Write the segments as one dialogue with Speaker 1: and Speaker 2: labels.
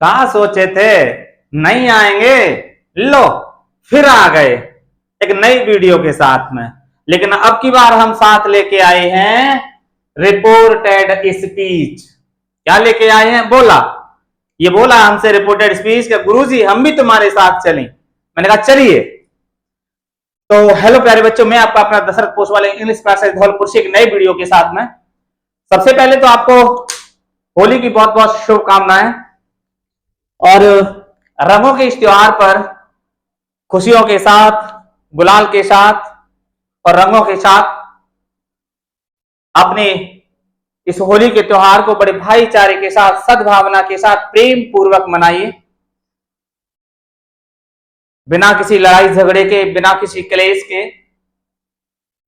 Speaker 1: कहा सोचे थे नहीं आएंगे, लो फिर आ गए एक नई वीडियो के साथ में। लेकिन अब की बार हम साथ लेके आए हैं रिपोर्टेड स्पीच। क्या लेके आए हैं? ये बोला हमसे रिपोर्टेड स्पीच के गुरुजी हम भी तुम्हारे साथ चलें। मैंने कहा चलिए। तो हेलो प्यारे बच्चों, मैं आपका अपना दशरथ पोसवाल इंग्लिश क्लासेस धौलपुर से एक नई वीडियो के साथ में। सबसे पहले तो आपको होली की बहुत बहुत शुभकामनाएं और रंगों के इस त्योहार पर खुशियों के साथ, गुलाल के साथ और रंगों के साथ अपने इस होली के त्योहार को बड़े भाईचारे के साथ, सद्भावना के साथ, प्रेम पूर्वक मनाइए, बिना किसी लड़ाई झगड़े के, बिना किसी क्लेश के।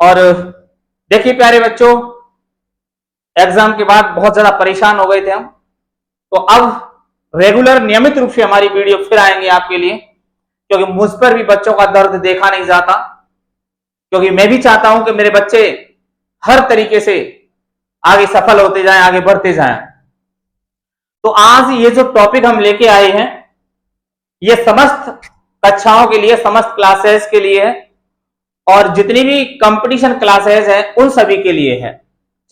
Speaker 1: और देखिए प्यारे बच्चों, एग्जाम के बाद बहुत ज्यादा परेशान हो गए थे हम, तो अब रेगुलर नियमित रूप से हमारी वीडियो फिर आएंगे आपके लिए, क्योंकि मुझ पर भी बच्चों का दर्द देखा नहीं जाता, क्योंकि मैं भी चाहता हूं कि मेरे बच्चे हर तरीके से आगे सफल होते जाएं, आगे बढ़ते जाएं। तो आज ये जो टॉपिक हम लेके आए हैं, ये समस्त कक्षाओं के लिए, समस्त क्लासेस के लिए है और जितनी भी कंपटीशन क्लासेस हैं उन सभी के लिए है।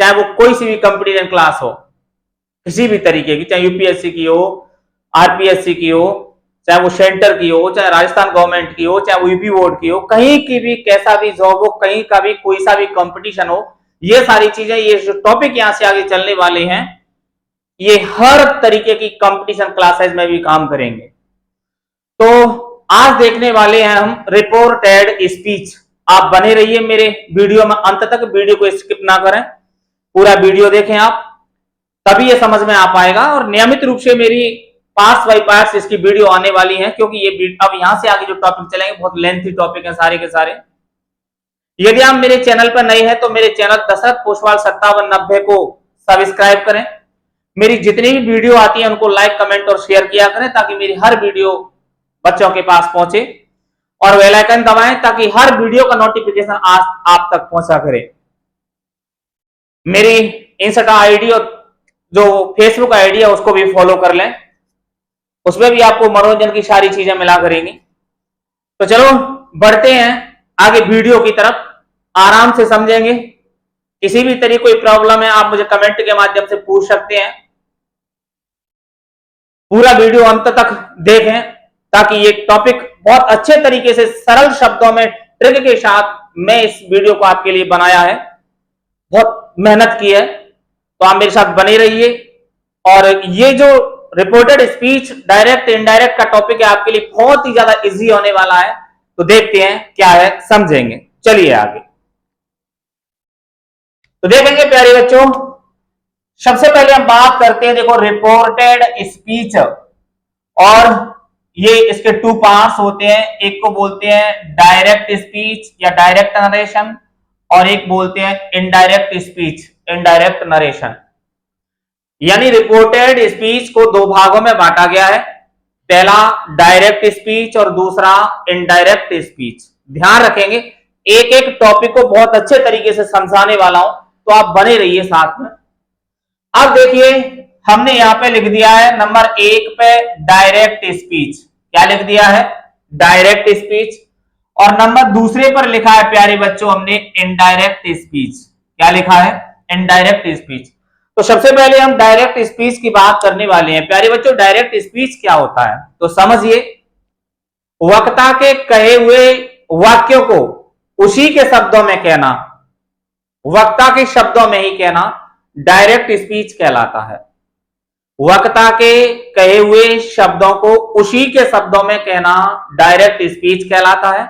Speaker 1: चाहे वो कोई सी भी कंपटीशन क्लास हो, किसी भी तरीके की, चाहे यूपीएससी की हो, आरपीएससी की हो, चाहे वो सेंटर की हो, चाहे राजस्थान गवर्नमेंट की हो, चाहे वो यूपी बोर्ड की हो, कहीं की भी कैसा भी जॉब हो, कहीं का भी कोई सा भी कंपटीशन हो, ये सारी चीजें, ये जो टॉपिक यहां से आगे चलने वाले हैं, ये हर तरीके की कंपटीशन क्लासेस में भी काम करेंगे। तो आज देखने वाले हैं हम रिपोर्टेड स्पीच। आप बने रहिए मेरे वीडियो में अंत तक, वीडियो को स्किप ना करें, पूरा वीडियो देखें आप, तभी ये समझ में आ पाएगा। और नियमित रूप से मेरी पार्ट्स बाय पार्ट्स इसकी वीडियो आने वाली है, क्योंकि ये अब यहां से आगे जो टॉपिक चलेंगे बहुत लेंथी टॉपिक है सारे के सारे। यदि आप मेरे चैनल पर नए हैं तो मेरे चैनल दशरथ पोसवाल 5790 को सब्सक्राइब करें। मेरी जितनी भी वीडियो आती है उनको लाइक, कमेंट और शेयर किया करें, ताकि मेरी हर वीडियो बच्चों के पास पहुंचे, और बेल आइकन दबाएं ताकि हर वीडियो का नोटिफिकेशन आप तक पहुंचा करे। मेरी इंस्टा आईडी और जो फेसबुक आईडी है उसको भी फॉलो कर लें, उसमें भी आपको मनोरंजन की सारी चीजें मिला करेंगी। तो चलो बढ़ते हैं आगे वीडियो की तरफ, आराम से समझेंगे। किसी भी तरीके कोई प्रॉब्लम है आप मुझे कमेंट के माध्यम से पूछ सकते हैं। पूरा वीडियो अंत तक देखें, ताकि ये टॉपिक बहुत अच्छे तरीके से सरल शब्दों में ट्रिक के साथ मैं इस वीडियो को आपके लिए बनाया है, बहुत मेहनत की है। तो आप मेरे साथ बने रहिए। और ये जो रिपोर्टेड स्पीच डायरेक्ट इनडायरेक्ट का टॉपिक है आपके लिए बहुत ही ज्यादा इजी होने वाला है। तो देखते हैं क्या है, समझेंगे। चलिए आगे तो देखेंगे प्यारे बच्चों। सबसे पहले हम बात करते हैं, देखो रिपोर्टेड स्पीच, और ये इसके टू पार्ट्स होते हैं। एक को बोलते हैं डायरेक्ट स्पीच या डायरेक्ट नरेशन, और एक बोलते हैं इनडायरेक्ट स्पीच, इनडायरेक्ट नरेशन। यानी रिपोर्टेड स्पीच को दो भागों में बांटा गया है, पहला डायरेक्ट स्पीच और दूसरा इनडायरेक्ट स्पीच। ध्यान रखेंगे, एक एक टॉपिक को बहुत अच्छे तरीके से समझाने वाला हूं, तो आप बने रहिए साथ में। अब देखिए, हमने यहां पे लिख दिया है नंबर 1 पे डायरेक्ट स्पीच। क्या लिख दिया है? Direct speech. और नंबर दूसरे पर लिखा है प्यारे बच्चों हमने इनडायरेक्ट स्पीच। क्या लिखा है? Indirect speech. तो सबसे पहले हम डायरेक्ट स्पीच की बात करने वाले हैं। प्यारे बच्चों, डायरेक्ट स्पीच क्या होता है तो समझिए, वक्ता के कहे हुए वाक्यों को उसी के शब्दों में कहना, वक्ता के शब्दों में ही कहना डायरेक्ट स्पीच कहलाता है। वक्ता के कहे हुए शब्दों को उसी के शब्दों में कहना डायरेक्ट स्पीच कहलाता है।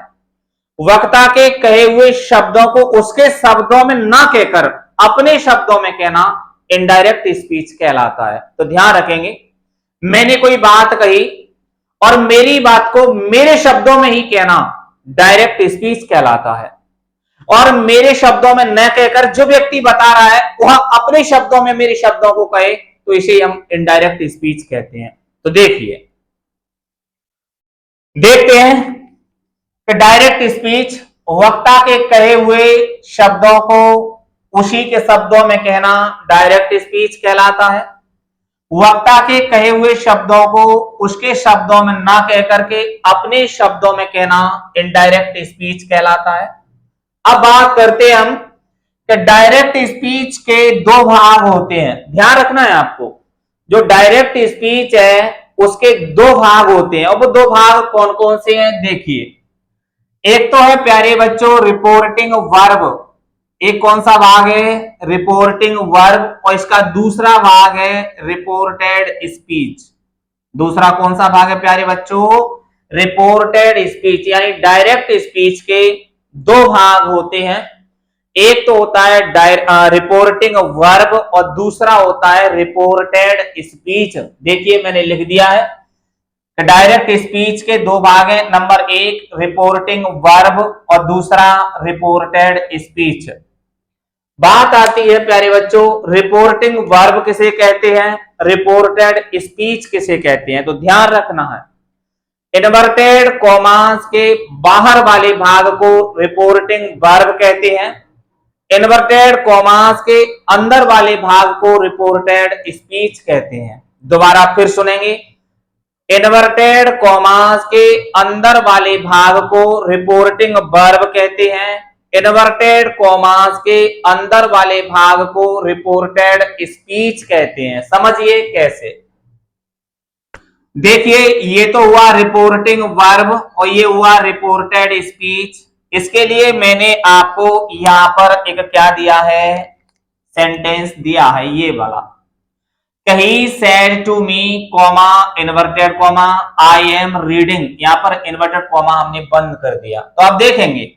Speaker 1: वक्ता के कहे हुए शब्दों को उसके शब्दों में ना कहकर अपने शब्दों में कहना इनडायरेक्ट स्पीच कहलाता है। तो ध्यान रखेंगे, मैंने कोई बात कही और मेरी बात को मेरे शब्दों में ही कहना डायरेक्ट स्पीच कहलाता है, और मेरे शब्दों में न कहकर जो व्यक्ति बता रहा है वह अपने शब्दों में मेरे शब्दों को कहे, तो इसे हम इनडायरेक्ट स्पीच कहते हैं। तो देखते हैं कि डायरेक्ट स्पीच वक्ता के कहे हुए शब्दों को उसी के शब्दों में कहना डायरेक्ट स्पीच कहलाता है। वक्ता के कहे हुए शब्दों को उसके शब्दों में ना कह करके अपने शब्दों में कहना इनडायरेक्ट स्पीच कहलाता है। अब बात करते हैं हम कि डायरेक्ट स्पीच के दो भाग होते हैं, ध्यान रखना है आपको। जो डायरेक्ट स्पीच है उसके दो भाग होते हैं, और वो दो भाग कौन कौन से हैं देखिए। एक तो है प्यारे बच्चों रिपोर्टिंग वर्ब, एक कौन सा भाग है, रिपोर्टिंग वर्ब, और इसका दूसरा भाग है रिपोर्टेड स्पीच। दूसरा कौन सा भाग है प्यारे बच्चों, रिपोर्टेड स्पीच। यानी डायरेक्ट स्पीच के दो भाग होते हैं, एक तो होता है रिपोर्टिंग वर्ब और दूसरा होता है रिपोर्टेड स्पीच। देखिए मैंने लिख दिया है, डायरेक्ट स्पीच के दो भाग हैं, नंबर एक रिपोर्टिंग वर्ब और दूसरा रिपोर्टेड स्पीच। बात आती है प्यारे बच्चों रिपोर्टिंग वर्ब किसे कहते हैं, रिपोर्टेड स्पीच किसे कहते हैं, तो ध्यान रखना है। इन्वर्टेड कॉमास के बाहर वाले भाग को रिपोर्टिंग वर्ब कहते हैं, इन्वर्टेड कॉमास के अंदर वाले भाग को रिपोर्टेड स्पीच कहते हैं। दोबारा फिर सुनेंगे, इन्वर्टेड कॉमास के अंदर वाले भाग को रिपोर्टिंग वर्ब कहते हैं, इन्वर्टेड कॉमास के अंदर वाले भाग को रिपोर्टेड स्पीच कहते हैं। समझिए कैसे, देखिए ये तो हुआ रिपोर्टिंग वर्ब और ये हुआ रिपोर्टेड स्पीच। इसके लिए मैंने आपको यहां पर एक क्या दिया है, सेंटेंस दिया है ये वाला, कही said to me comma inverted comma I am reading, यहां पर इन्वर्टेड कॉमा हमने बंद कर दिया। तो आप देखेंगे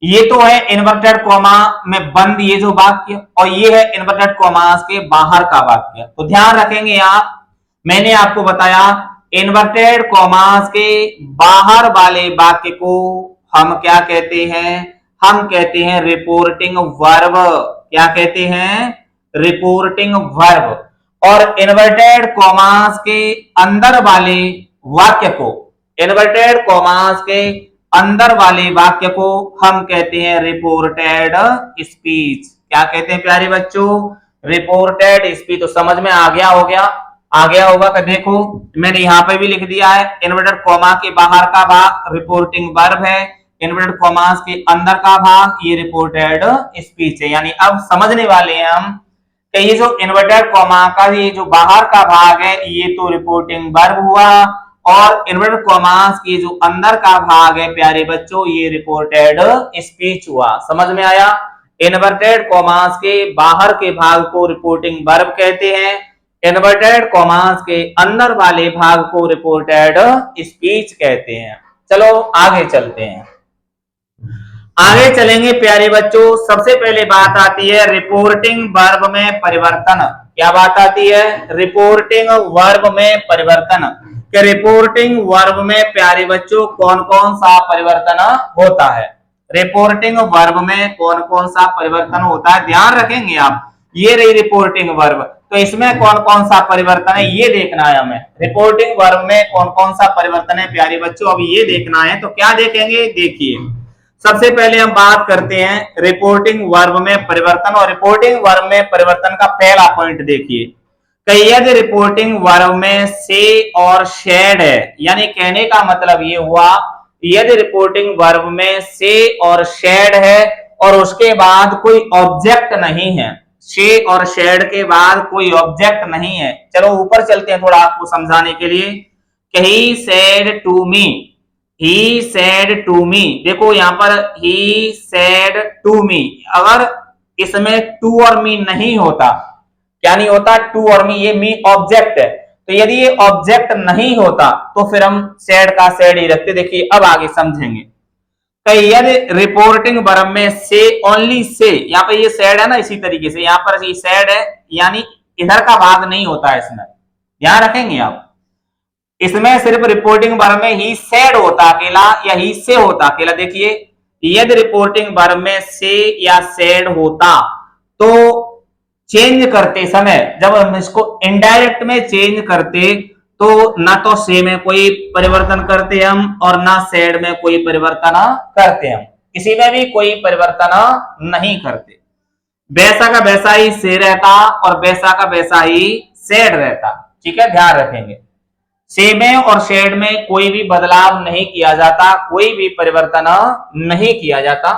Speaker 1: ये तो है इन्वर्टेड कॉमा में बंद ये जो वाक्य, और ये है इन्वर्टेड कॉमास के बाहर का वाक्य। तो ध्यान रखेंगे आप, मैंने आपको बताया इन्वर्टेड कॉमास के बाहर वाले वाक्य को हम क्या कहते हैं, हम कहते हैं रिपोर्टिंग वर्ब। क्या कहते हैं, रिपोर्टिंग वर्ब। और इन्वर्टेड कॉमास के अंदर वाले वाक्य को, इन्वर्टेड कॉमास के अंदर वाले वाक्य को हम कहते हैं रिपोर्टेड स्पीच। क्या कहते हैं प्यारे बच्चों, रिपोर्टेड स्पीच। तो समझ में आ गया होगा कि देखो मैंने यहां पे भी लिख दिया है, इन्वर्टेड कॉमा के बाहर का भाग रिपोर्टिंग वर्ब है, इन्वर्टेड कॉमास के अंदर का भाग ये रिपोर्टेड स्पीच है। यानी अब समझने वाले हैं हम कि ये जो इन्वर्टेड कॉमा का ये जो बाहर का भाग है ये तो रिपोर्टिंग वर्ब हुआ, और इन्वर्टेड कॉमास की जो अंदर का भाग है प्यारे बच्चों ये रिपोर्टेड स्पीच हुआ। समझ में आया, इन्वर्टेड कॉमास के बाहर के भाग को रिपोर्टिंग वर्ब कहते हैं, इन्वर्टेड कॉमास के अंदर वाले भाग को रिपोर्टेड स्पीच कहते हैं। चलो आगे चलते हैं, आगे चलेंगे प्यारे बच्चों। सबसे पहले बात आती है रिपोर्टिंग वर्ब में परिवर्तन। क्या बात आती है, रिपोर्टिंग वर्ब में परिवर्तन। कि रिपोर्टिंग वर्ब में प्यारे बच्चों कौन कौन सा परिवर्तन होता है, रिपोर्टिंग वर्ब में कौन कौन सा परिवर्तन होता है, ध्यान रखेंगे आप। ये रही रिपोर्टिंग वर्ब, तो इसमें कौन कौन सा परिवर्तन है ये देखना है हमें। रिपोर्टिंग वर्ब में कौन कौन सा परिवर्तन है प्यारे बच्चों, अब ये देखना है। तो क्या देखेंगे, देखिए सबसे पहले हम बात करते हैं रिपोर्टिंग वर्ब में परिवर्तन। और रिपोर्टिंग वर्ब में परिवर्तन का पहला पॉइंट देखिए, यदि रिपोर्टिंग वर्ब में से और शेड है, यानी कहने का मतलब ये हुआ यदि रिपोर्टिंग वर्ब में से और शेड है और उसके बाद कोई ऑब्जेक्ट नहीं है, से और शेड के बाद कोई ऑब्जेक्ट नहीं है। चलो ऊपर चलते हैं थोड़ा आपको समझाने के लिए। He said to me, he said to me, देखो यहां पर ही सेड टू मी, अगर इसमें टू और मी नहीं होता, क्या नहीं होता, टू और मी, ये मी ऑब्जेक्ट है, तो यदि ये ऑब्जेक्ट नहीं होता तो फिर हम सेड का सेड ही रखते। देखिए अब आगे समझेंगे, यदि रिपोर्टिंग वर्ब में से ओनली से, यहाँ पे ये सेड है ना, इसी तरीके से यहाँ पर ये सेड है, यानी इधर का भाग नहीं होता है इसमें, ध्यान रखेंगे आप। इसमें सिर्फ रिपोर्टिंग वर्ब में ही सेड होता अकेला या ही से होता अकेला। देखिए यदि रिपोर्टिंग वर्ब में से या सेड होता तो चेंज करते समय, जब हम इसको इनडायरेक्ट में चेंज करते तो ना तो से में कोई परिवर्तन करते हम और ना सेड में कोई परिवर्तन करते हम, किसी में भी कोई परिवर्तन नहीं करते। वैसा का वैसा ही से रहता और वैसा का वैसा ही सेड रहता। ठीक है, ध्यान रखेंगे। से में और शेड में कोई भी बदलाव नहीं किया जाता, कोई भी परिवर्तन नहीं किया जाता।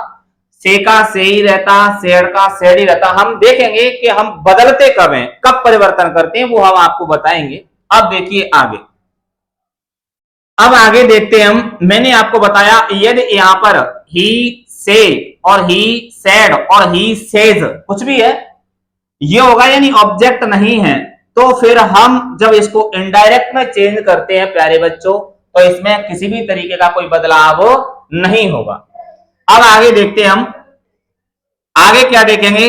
Speaker 1: से का से ही रहता, शेड का शेड ही रहता। हम देखेंगे कि हम बदलते कब हैं, कब परिवर्तन करते हैं, वो हम आपको बताएंगे। अब देखिए आगे, अब आगे देखते हैं हम। मैंने आपको बताया यदि यहां पर ही से और ही सेड और ही सेज कुछ भी है, ये होगा यानी ऑब्जेक्ट नहीं है, तो फिर हम जब इसको इनडायरेक्ट में चेंज करते हैं प्यारे बच्चों, तो इसमें किसी भी तरीके का कोई बदलाव नहीं होगा। अब आगे देखते हैं हम, आगे क्या देखेंगे।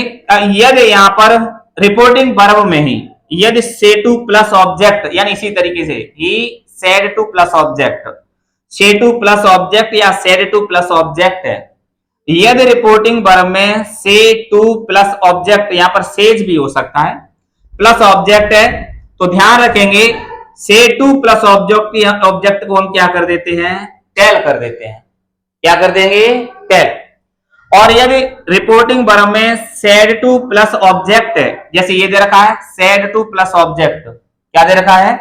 Speaker 1: यदि यहां पर रिपोर्टिंग वर्ब में ही यदि से टू प्लस ऑब्जेक्ट, यानी इसी तरीके से ही सेड टू प्लस ऑब्जेक्ट, से टू प्लस ऑब्जेक्ट या सेड टू प्लस ऑब्जेक्ट है। यदि रिपोर्टिंग वर्ब में से टू प्लस ऑब्जेक्ट, यहां पर सेज भी हो सकता है, प्लस ऑब्जेक्ट है, तो ध्यान रखेंगे से टू प्लस ऑब्जेक्ट को हम क्या कर देते हैं, टेल कर देते हैं। क्या कर देंगे, टेल। और यदि रिपोर्टिंग वर्ब में सेड टू प्लस ऑब्जेक्ट है, जैसे ये दे रखा है सेड टू प्लस ऑब्जेक्ट, क्या दे रखा है,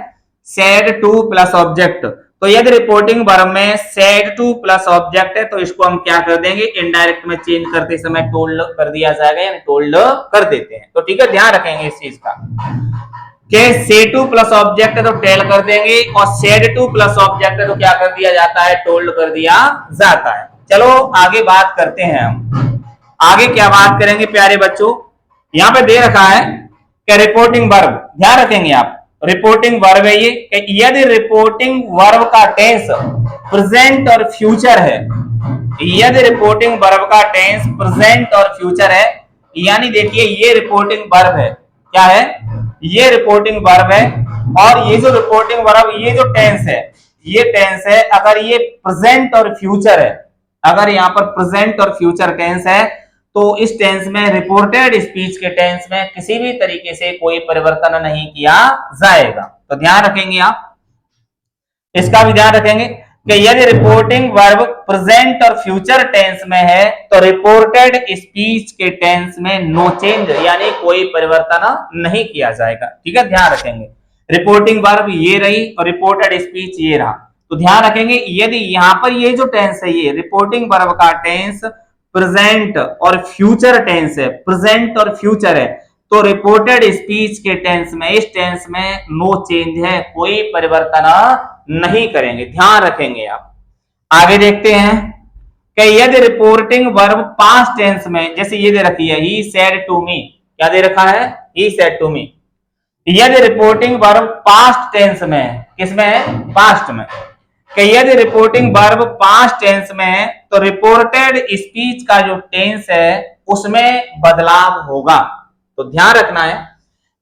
Speaker 1: सेड टू प्लस ऑब्जेक्ट, तो यदि रिपोर्टिंग वर्ब में सेड टू प्लस ऑब्जेक्ट है, तो इसको हम क्या कर देंगे, इनडायरेक्ट में चेंज करते समय टोल्ड कर दिया जाएगा, यानी टोल्ड कर देते हैं। तो ठीक है, ध्यान रखेंगे इस चीज का कि से टू प्लस ऑब्जेक्ट है तो टेल कर देंगे, और सेड टू प्लस ऑब्जेक्ट है तो क्या कर दिया जाता है, टोल्ड कर दिया जाता है। चलो आगे बात करते हैं हम। आगे क्या बात करेंगे प्यारे बच्चों, यहां पे दे रखा है कि रिपोर्टिंग वर्ब, ध्यान रखेंगे आप, रिपोर्टिंग वर्ब है ये, यदि रिपोर्टिंग वर्ब का टेंस प्रेजेंट और फ्यूचर है, यदि रिपोर्टिंग वर्ब का टेंस प्रेजेंट और फ्यूचर है, यानी देखिए ये रिपोर्टिंग वर्ब है, क्या है, ये रिपोर्टिंग वर्ब है, और ये जो रिपोर्टिंग वर्ब, ये जो टेंस है, ये टेंस है, अगर ये प्रेजेंट और फ्यूचर है, अगर यहां पर प्रेजेंट और फ्यूचर टेंस है, तो इस टेंस में, रिपोर्टेड स्पीच के टेंस में किसी भी तरीके से कोई परिवर्तन नहीं किया जाएगा। तो ध्यान रखेंगे आप, इसका भी ध्यान रखेंगे कि यदि रिपोर्टिंग वर्ब प्रेजेंट और फ्यूचर टेंस में है, तो रिपोर्टेड स्पीच के टेंस में नो चेंज, यानी कोई परिवर्तन नहीं किया जाएगा। ठीक है, ध्यान रखेंगे। रिपोर्टिंग वर्ब ये रही और रिपोर्टेड स्पीच ये रहा, तो ध्यान रखेंगे यदि यहां पर ये जो टेंस है, ये रिपोर्टिंग वर्ब का टेंस प्रेजेंट और फ्यूचर टेंस है, प्रेजेंट और फ्यूचर है, तो रिपोर्टेड स्पीच के टेंस में, इस टेंस में नो चेंज है, कोई परिवर्तन नहीं करेंगे, ध्यान रखेंगे आप। आगे देखते हैं कि यदि रिपोर्टिंग वर्ब पास्ट टेंस में, जैसे ये दे रखी है ही सेड टू मी, क्या दे रखा है, ही सेड टू मी, यदि रिपोर्टिंग वर्ब पास्ट टेंस में, किसमें है, पास्ट में, कि यदि रिपोर्टिंग वर्ब पास्ट टेंस में है, तो रिपोर्टेड स्पीच का जो टेंस है उसमें बदलाव होगा। तो ध्यान रखना है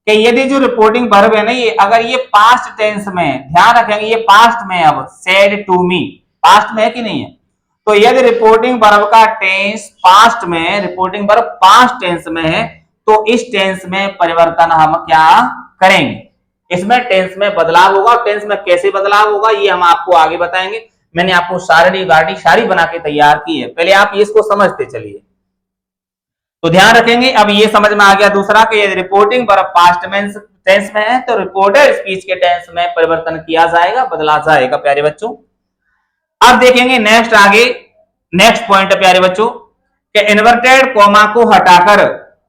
Speaker 1: कि यदि जो रिपोर्टिंग वर्ब है ना, ये अगर ये पास्ट टेंस में, ध्यान रखेंगे ये पास्ट में, अब सेड टू मी पास्ट में है कि नहीं है, तो यदि रिपोर्टिंग वर्ब का टेंस पास्ट में, रिपोर्टिंग वर्ब पास्ट टेंस में है, तो इस टेंस में परिवर्तन हम क्या करेंगे, इसमें टेंस में बदलाव होगा। टेंस में कैसे बदलाव होगा ये हम आपको आगे बताएंगे। मैंने आपको सारी गाड़ी सारी बना के तैयार की है, पहले आप इसको समझते चलिए, तो ध्यान रखेंगे। अब ये समझ में आ गया दूसरा कि यदि रिपोर्टिंग वर्ब पास्ट टेंस में है, तो रिपोर्टेड स्पीच के टेंस में परिवर्तन किया जाएगा, बदला जाएगा प्यारे बच्चों। अब देखेंगे नेक्स्ट, आगे नेक्स्ट पॉइंट है प्यारे बच्चों कि इन्वर्टेड कॉमा को हटाकर,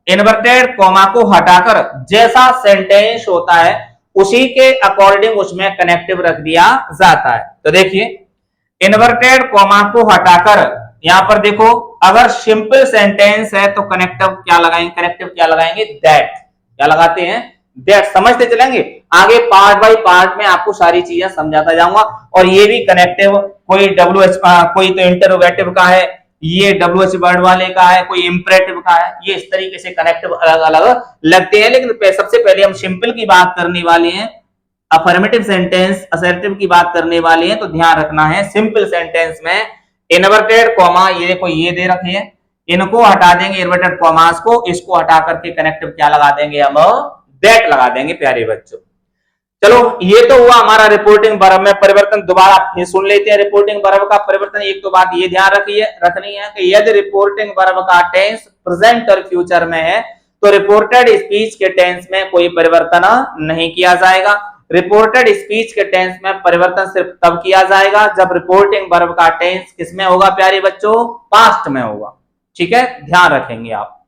Speaker 1: इन्वर्टेड कॉमा को हटाकर जैसा सेंटेंस होता है उसी के अकॉर्डिंग उसमें कनेक्टिव रख दिया जाता है। तो देखिए इन्वर्टेड कॉमा को हटाकर, यहां पर देखो अगर सिंपल सेंटेंस है तो कनेक्टिव क्या लगाएंगे, कनेक्टिव क्या लगाएंगे, दैट, क्या लगाते हैं, दैट। समझते चलेंगे, आगे पार्ट बाय पार्ट में आपको सारी चीजें समझाता जाऊंगा। और ये भी कनेक्टिव, कोई WH, कोई तो इंटरोगेटिव का है, ये WH वर्ड वाले का है, कोई इंपरेटिव का है, ये इस तरीके से कनेक्टिव अलग अलग लगते हैं। लेकिन सबसे पहले हम सिंपल की बात करने वाले हैं, अफर्मेटिव सेंटेंस, असर्टिव की बात करने वाले हैं। तो ध्यान रखना है सिंपल सेंटेंस में इन्वर्टेड कॉमा, ये देखो ये दे रखे हैं, इनको हटा देंगे इन्वर्टेड कॉमास को, इसको हटा करके कनेक्टिव क्या लगा देंगे, हम दैट लगा देंगे प्यारे बच्चों। चलो ये तो हुआ हमारा रिपोर्टिंग वर्ब में परिवर्तन। दोबारा फिर सुन लेते हैं रिपोर्टिंग वर्ब का परिवर्तन। एक तो बात ये ध्यान रखनी है कि यदि रिपोर्टिंग वर्ब का टेंस प्रेजेंट और फ्यूचर में है, तो रिपोर्टेड स्पीच के टेंस में कोई परिवर्तन नहीं किया जाएगा। रिपोर्टेड स्पीच के टेंस में परिवर्तन सिर्फ तब किया जाएगा जब रिपोर्टिंग वर्ब का टेंस किसमें होगा प्यारे बच्चों, पास्ट में होगा। ठीक है, ध्यान रखेंगे आप।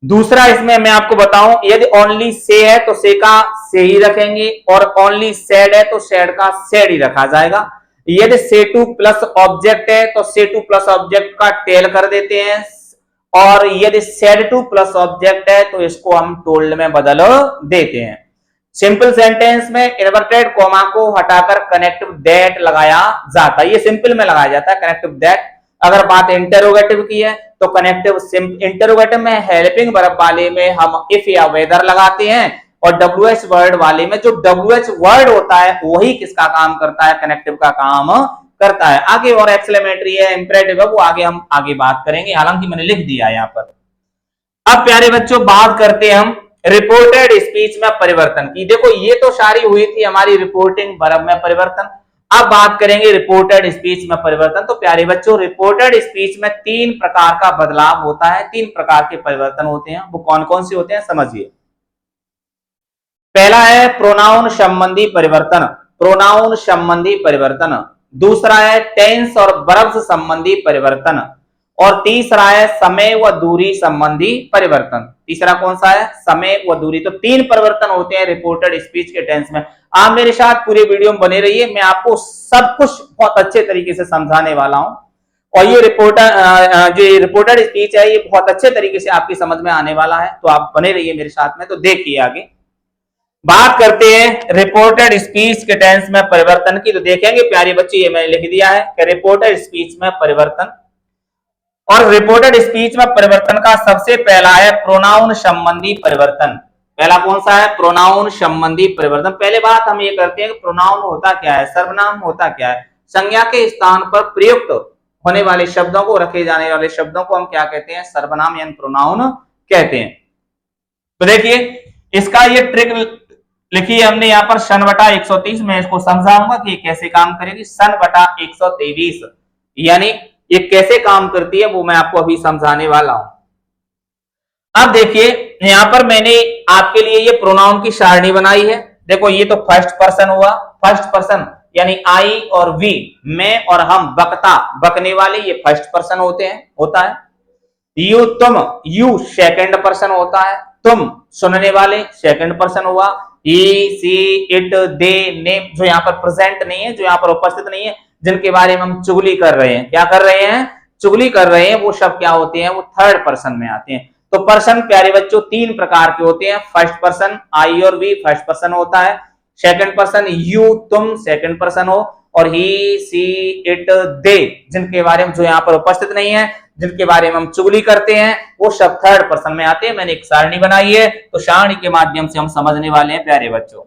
Speaker 1: दूसरा इसमें मैं आपको बताऊं, यदि ओनली से है तो से का से ही रखेंगे, और ओनली सेड है तो सेड का सेड ही रखा जाएगा। यदि से टू प्लस ऑब्जेक्ट है तो से टू प्लस ऑब्जेक्ट का टेल कर देते हैं, और यदि सेड टू प्लस ऑब्जेक्ट है तो इसको हम टोल्ड में बदल देते हैं। सिंपल सेंटेंस में इन्वर्टेड कॉमा को हटाकर कनेक्टिव दैट लगाया जाता है, ये सिंपल में लगाया जाता है कनेक्टिव दैट। अगर बात इंटरोगेटिव की है तो कनेक्टिव इंटरोगेटिव में हेल्पिंग वर्ब वाले में हम इफ या वेदर लगाते हैं, और WH वर्ड वाले में जो WH वर्ड होता है वही किसका काम करता है, कनेक्टिव का काम करता है। आगे और एक्सक्लेमेटरी है, इंपेरेटिव है, वो आगे हम आगे बात करेंगे, हालांकि मैंने लिख दिया है यहाँ पर। अब प्यारे बच्चों बात करते हैं हम रिपोर्टेड स्पीच में परिवर्तन की। देखो ये तो सारी हुई थी हमारी रिपोर्टिंग वर्ब में परिवर्तन। अब बात करेंगे रिपोर्टेड स्पीच में परिवर्तन। तो प्यारे बच्चों रिपोर्टेड स्पीच में 3 प्रकार का बदलाव होता है, 3 प्रकार के परिवर्तन होते हैं। वो कौन कौन से होते हैं समझिए। पहला है प्रोनाउन संबंधी परिवर्तन, प्रोनाउन संबंधी परिवर्तन। दूसरा है टेंस और वर्ब्स संबंधी परिवर्तन, और तीसरा है समय व दूरी संबंधी परिवर्तन। तीसरा कौन सा है, समय व दूरी। तो 3 परिवर्तन होते हैं रिपोर्टेड स्पीच के टेंस में। आप मेरे साथ पूरी वीडियो में बने रहिए, मैं आपको सब कुछ बहुत अच्छे तरीके से समझाने वाला हूं, और ये रिपोर्टेड स्पीच है ये बहुत अच्छे तरीके से आपकी समझ में आने वाला है। तो आप बने रहिए मेरे साथ में। तो देखिए आगे बात करते हैं रिपोर्टेड स्पीच के टेंस में परिवर्तन की। तो देखेंगे प्यारे बच्चे, ये मैंने लिख दिया है कि रिपोर्टेड स्पीच में परिवर्तन। और रिपोर्टेड स्पीच में परिवर्तन का सबसे पहला है प्रोनाउन संबंधी परिवर्तन। पहला कौन सा है, प्रोनाउन संबंधी परिवर्तन। पहले बात हम ये करते हैं कि प्रोनाउन होता क्या है, सर्वनाम होता क्या है। संज्ञा के स्थान पर प्रयुक्त होने वाले शब्दों को, रखे जाने वाले शब्दों को हम क्या कहते हैं, सर्वनाम यानी प्रोनाउन कहते हैं। तो देखिए इसका ये ट्रिक लिखी है हमने यहाँ पर, सन बटा 130। मैं इसको समझाऊंगा कि कैसे काम करेगी। सन बटा 123 यानी ये कैसे काम करती है वो मैं आपको अभी समझाने वाला हूं। अब देखिए यहां पर मैंने आपके लिए ये प्रोनाउन की सारणी बनाई है। देखो ये तो फर्स्ट पर्सन हुआ, फर्स्ट पर्सन यानी आई और वी, मैं और हम, बकता बकने वाले, ये फर्स्ट पर्सन होता है। यू तुम, यू सेकंड पर्सन होता है। तुम सुनने वाले सेकंड पर्सन हुआ। ही सी इट दे नेम, जो यहाँ पर प्रेजेंट नहीं है, जो यहाँ पर उपस्थित नहीं है, जिनके बारे में हम चुगली कर रहे हैं, क्या कर रहे हैं, चुगली कर रहे हैं, वो सब क्या होते हैं, वो थर्ड पर्सन में आते हैं। तो पर्सन प्यारे बच्चों 3 प्रकार के होते हैं। फर्स्ट पर्सन आई और वी फर्स्ट पर्सन होता है, सेकंड पर्सन यू तुम सेकंड पर्सन हो, और ही सी इट दे जिनके बारे में, जो यहाँ पर उपस्थित नहीं है, जिनके बारे में हम चुगली करते हैं, वो सब थर्ड पर्सन में आते हैं। मैंने एक सारणी बनाई है, तो सारणी के माध्यम से हम समझने वाले हैं प्यारे बच्चों।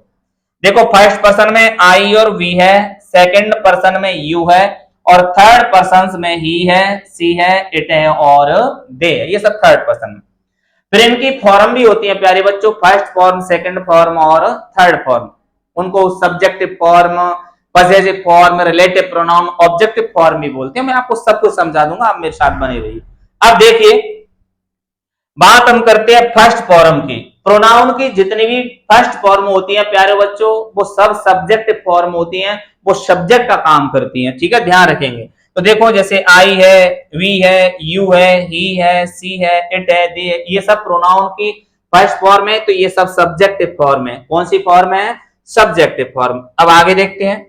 Speaker 1: देखो फर्स्ट पर्सन में आई और वी है, सेकंड पर्सन में यू है, और थर्ड पर्सन में ही है, सी है, इट है और दे है। ये सब थर्ड पर्सन। फिर इनकी फॉर्म भी होती है प्यारे बच्चों, फर्स्ट फॉर्म, सेकंड फॉर्म और थर्ड फॉर्म। उनको subjective form, possessive form, relative pronoun, objective form भी बोलते हैं। मैं आपको सब कुछ समझा दूंगा, आप मेरे साथ बने रहिए। अब देखिए बात हम करते हैं फर्स्ट फॉर्म की। प्रोनाउन की जितनी भी फर्स्ट फॉर्म होती है प्यारे बच्चों, वो सब सब्जेक्टिव फॉर्म होती हैं, वो सब्जेक्ट का काम करती हैं। ठीक है, ध्यान रखेंगे। तो देखो जैसे आई है, वी है, यू है, ही है, सी है, इट है, दे है, ये सब प्रोनाउन की फर्स्ट फॉर्म है। तो ये सब सब्जेक्टिव फॉर्म है। कौन सी फॉर्म है, सब्जेक्टिव फॉर्म। अब आगे देखते हैं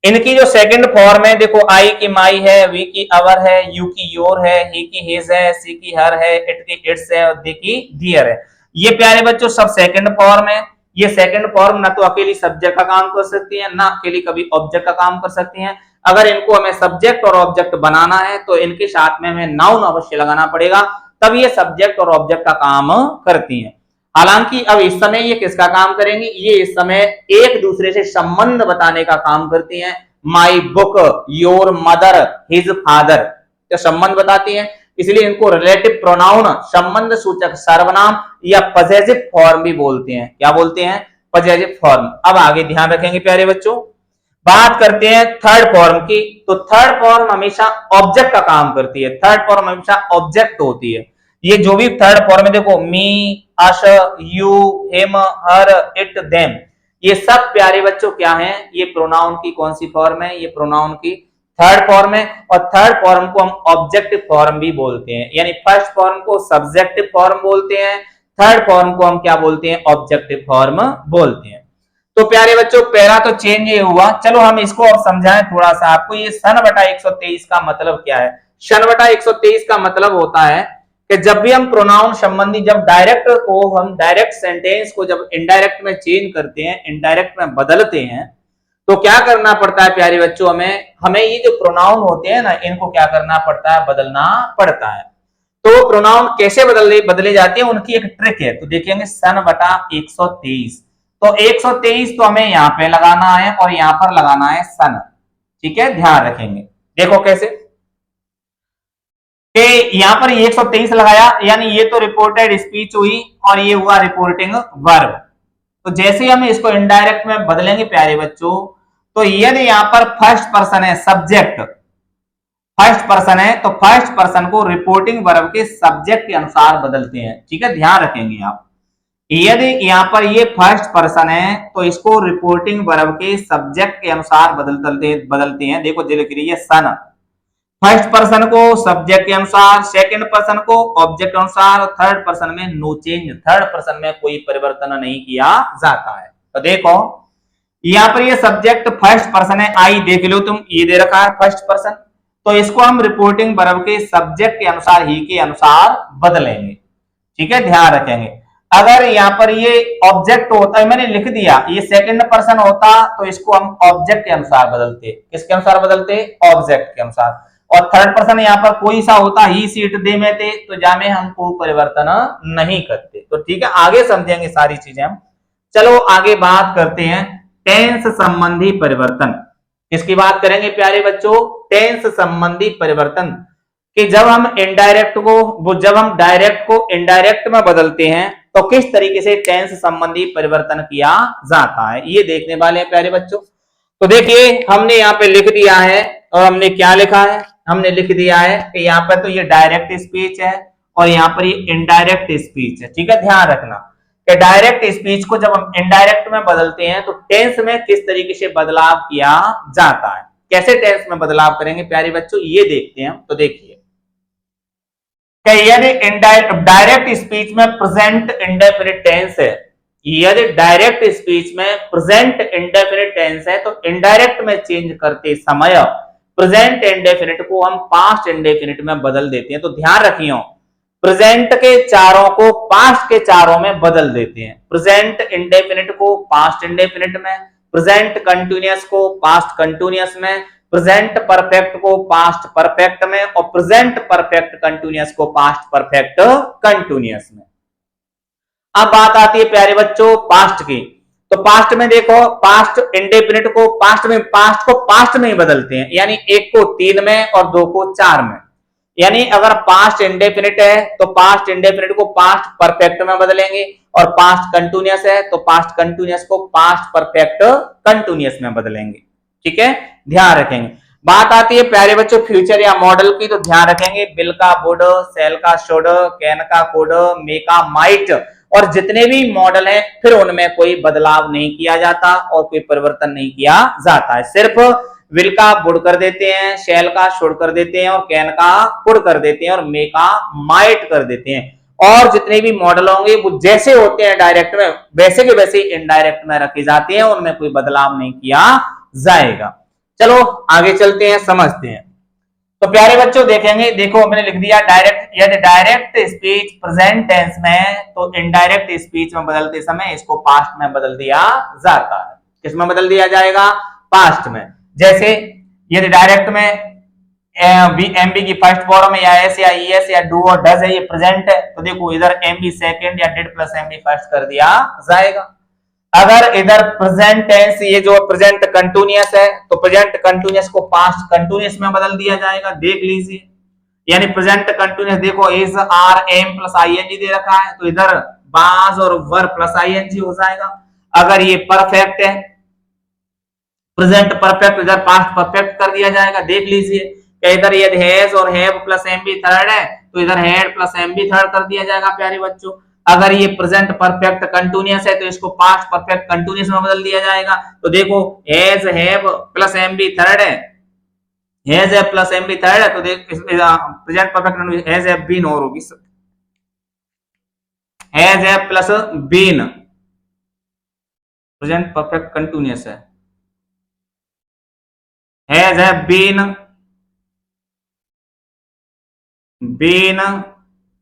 Speaker 1: इनकी जो सेकंड फॉर्म है। देखो आई की माई है, वी की अवर है, यू की योर है, ही की हिज है, सी की हर है, इट की इट्स है, और दे की डियर है। ये प्यारे बच्चों सब सेकंड फॉर्म है। ये सेकंड फॉर्म ना तो अकेली सब्जेक्ट का काम कर सकती है, ना अकेली कभी ऑब्जेक्ट का काम कर सकती हैं। अगर इनको हमें सब्जेक्ट और ऑब्जेक्ट बनाना है तो इनके साथ में हमें नाउन अवश्य लगाना पड़ेगा, तब ये सब्जेक्ट और ऑब्जेक्ट का काम करती हैं। हालांकि अब इस समय ये किसका काम करेंगी, ये इस समय एक दूसरे से संबंध बताने का काम करती हैं। My book, your mother, his father, तो संबंध बताती हैं, इसलिए इनको रिलेटिव प्रोनाउन, संबंध सूचक सर्वनाम या पॉसेसिव फॉर्म भी बोलते हैं। क्या बोलते हैं, पॉसेसिव फॉर्म। अब आगे ध्यान रखेंगे प्यारे बच्चों, बात करते हैं थर्ड फॉर्म की। तो थर्ड फॉर्म हमेशा ऑब्जेक्ट का काम करती है, थर्ड फॉर्म हमेशा ऑब्जेक्ट होती है। ये जो भी थर्ड फॉर्म है देखो, me, us, you, him, her, it, them, ये सब प्यारे बच्चों क्या हैं, ये प्रोनाउन की कौन सी फॉर्म है, ये प्रोनाउन की थर्ड फॉर्म है। और थर्ड फॉर्म को हम ऑब्जेक्टिव फॉर्म भी बोलते हैं, यानी फर्स्ट फॉर्म को सब्जेक्टिव फॉर्म बोलते हैं, थर्ड फॉर्म को हम क्या बोलते हैं, ऑब्जेक्टिव फॉर्म बोलते हैं। तो प्यारे बच्चों पहला तो चेंज ये हुआ, चलो हम इसको और समझाएं थोड़ा सा आपको। ये सन बटा 123 का मतलब क्या है? शन बटा 123 का मतलब होता है कि जब भी हम प्रोनाउन संबंधी, जब डायरेक्ट को हम डायरेक्ट सेंटेंस को जब इनडायरेक्ट में चेंज करते हैं, इनडायरेक्ट में बदलते हैं, तो क्या करना पड़ता है प्यारे बच्चों, हमें ये जो प्रोनाउन होते हैं ना, इनको क्या करना पड़ता है, बदलना पड़ता है। तो प्रोनाउन कैसे बदले जाते हैं, उनकी एक ट्रिक है। तो देखेंगे सन बटा 123, तो 123 तो हमें यहां पे लगाना है और यहां पर लगाना है सन, ठीक है, ध्यान रखेंगे। देखो कैसे कि यहां पर 123 लगाया, यानी ये तो रिपोर्टेड स्पीच हुई और ये हुआ रिपोर्टिंग वर्ब। तो जैसे ही हम इसको इनडायरेक्ट में बदलेंगे प्यारे बच्चों, तो यदि यहां पर फर्स्ट पर्सन है, सब्जेक्ट फर्स्ट पर्सन है, तो फर्स्ट पर्सन को रिपोर्टिंग वर्ब के सब्जेक्ट के अनुसार बदलते हैं, ठीक है, ध्यान रखेंगे आप। यदि यहां पर ये फर्स्ट पर्सन है तो इसको रिपोर्टिंग वर्ब के सब्जेक्ट के अनुसार बदलते हैं। देखो जो लिख रही है सन, फर्स्ट पर्सन को सब्जेक्ट के अनुसार, सेकंड पर्सन को ऑब्जेक्ट के अनुसार, और थर्ड पर्सन में नो चेंज, थर्ड पर्सन में कोई परिवर्तन नहीं किया जाता है। तो देखो यहां पर ये सब्जेक्ट फर्स्ट पर्सन है, आई देख लो तुम, ये दे रखा है फर्स्ट पर्सन, तो इसको हम रिपोर्टिंग वर्ब के सब्जेक्ट के अनुसार ही के अनुसार बदलेंगे, ठीक है, ध्यान रखेंगे। अगर यहाँ पर ये ऑब्जेक्ट होता है, मैंने लिख दिया ये सेकंड पर्सन होता, तो इसको हम ऑब्जेक्ट के अनुसार बदलते, किसके अनुसार बदलते, ऑब्जेक्ट के अनुसार। और थर्ड पर्सन यहाँ पर कोई सा होता, ही सीट दे में थे, तो जामे हमको परिवर्तन नहीं करते। तो ठीक है, आगे समझेंगे सारी चीजें हम। चलो आगे बात करते हैं टेंस संबंधी परिवर्तन। किसकी बात करेंगे प्यारे बच्चों, टेंस संबंधी परिवर्तन, कि जब हम डायरेक्ट को इनडायरेक्ट में बदलते हैं तो किस तरीके से टेंस संबंधी परिवर्तन किया जाता है, ये देखने वाले हैं प्यारे बच्चों। तो देखिए हमने यहाँ पे लिख दिया है, और हमने क्या लिखा है, हमने लिख दिया है कि यहाँ पर तो ये डायरेक्ट स्पीच है और यहाँ पर ये इनडायरेक्ट स्पीच है, ठीक है, ध्यान रखना कि डायरेक्ट स्पीच को जब हम इनडायरेक्ट में बदलते हैं तो टेंस में किस तरीके से बदलाव किया जाता है, कैसे टेंस में बदलाव करेंगे प्यारे बच्चों, ये देखते हैं। तो देखिए यदि डायरेक्ट स्पीच में प्रेजेंट इंडेफिनिट टेंस है, यदि डायरेक्ट स्पीच में प्रेजेंट इंडेफिनिट टेंस है, तो इनडायरेक्ट में चेंज करते समय प्रेजेंट इंडेफिनिट को हम पास्ट इंडेफिनिट में बदल देते हैं। तो ध्यान रखियो, प्रेजेंट के चारों को पास्ट के चारों में बदल देते हैं, प्रेजेंट इंडेफिनिट को पास्ट इंडेफिनिट में, प्रेजेंट कंटिन्यूअस को पास्ट कंटिन्यूअस में, प्रेजेंट परफेक्ट को पास्ट परफेक्ट में, और प्रेजेंट परफेक्ट कंटिन्यूअस को पास्ट परफेक्ट कंटिन्यूअस में। अब बात आती है प्यारे बच्चों पास्ट की। तो पास्ट में देखो, पास्ट इंडेफिनिट को पास्ट में ही बदलते हैं, यानी एक को 3 में और 2 को 4 में। यानी अगर पास्ट इंडेफिनिट है तो पास्ट इंडेफिनिट को पास्ट परफेक्ट में बदलेंगे, और पास्ट कंटिन्यूअस है तो पास्ट कंटिन्यूअस को पास्ट परफेक्ट कंटिन्यूअस में बदलेंगे, ठीक है, ध्यान रखेंगे। बात आती है प्यारे बच्चों फ्यूचर या मॉडल की, तो ध्यान रखेंगे बिल का वुड, सेल का शुड, कैन का कुड, मे का माइट, और जितने भी मॉडल हैं फिर उनमें कोई बदलाव नहीं किया जाता और कोई परिवर्तन नहीं किया जाता है, सिर्फ विल का वुड कर देते हैं, शेल का शुड कर देते हैं, और कैन का कुड कर देते हैं, और मे का माइट कर देते हैं। और जितने भी मॉडल होंगे वो जैसे होते हैं डायरेक्ट में, वैसे के वैसे इनडायरेक्ट में रखे जाते हैं, उनमें कोई बदलाव नहीं किया जाएगा। चलो आगे चलते हैं, समझते हैं। तो प्यारे बच्चों देखेंगे, देखो मैंने लिख दिया डायरेक्ट, यदि डायरेक्ट स्पीच प्रेजेंट टेंस में, तो इनडायरेक्ट स्पीच में बदलते समय इसको पास्ट में बदल दिया जाता है। किसमें बदल दिया जाएगा, पास्ट में। जैसे यदि डायरेक्ट में एमबी की फर्स्ट फॉर्म है, या एस या ईएस या डू और डज है, ये प्रेजेंट है, तो देखो इधर एमबी सेकंड या डिड प्लस एमबी फर्स्ट कर दिया जाएगा। अगर इधर प्रेजेंट टेंस, ये जो प्रेजेंट कंटिन्यूअस है, तो प्रेजेंट कंटिन्यूअस को पास्ट कंटिन्यूअस में बदल दिया जाएगा, देख लीजिए। यानी प्रेजेंट कंटिन्यूअस देखो is, are, am plus ING दे रखा है, तो इधर वाज और वर प्लस आईएनजी हो जाएगा। अगर ये परफेक्ट है, प्रेजेंट परफेक्ट, इधर पास्ट परफेक्ट कर दिया जाएगा, देख लीजिए। इधर यदि हैज और हैव प्लस एमबी थर्ड है, तो इधर had plus M B third कर दिया जाएगा प्यारे बच्चों। अगर ये प्रेजेंट परफेक्ट कंटिन्यूअस है तो इसको पास्ट परफेक्ट कंटिन्यूअस में बदल दिया जाएगा। तो देखो has have plus M B third है, has have plus M B third है, तो देख present perfect has have been और होगी, has have plus been present perfect continuous है, has have been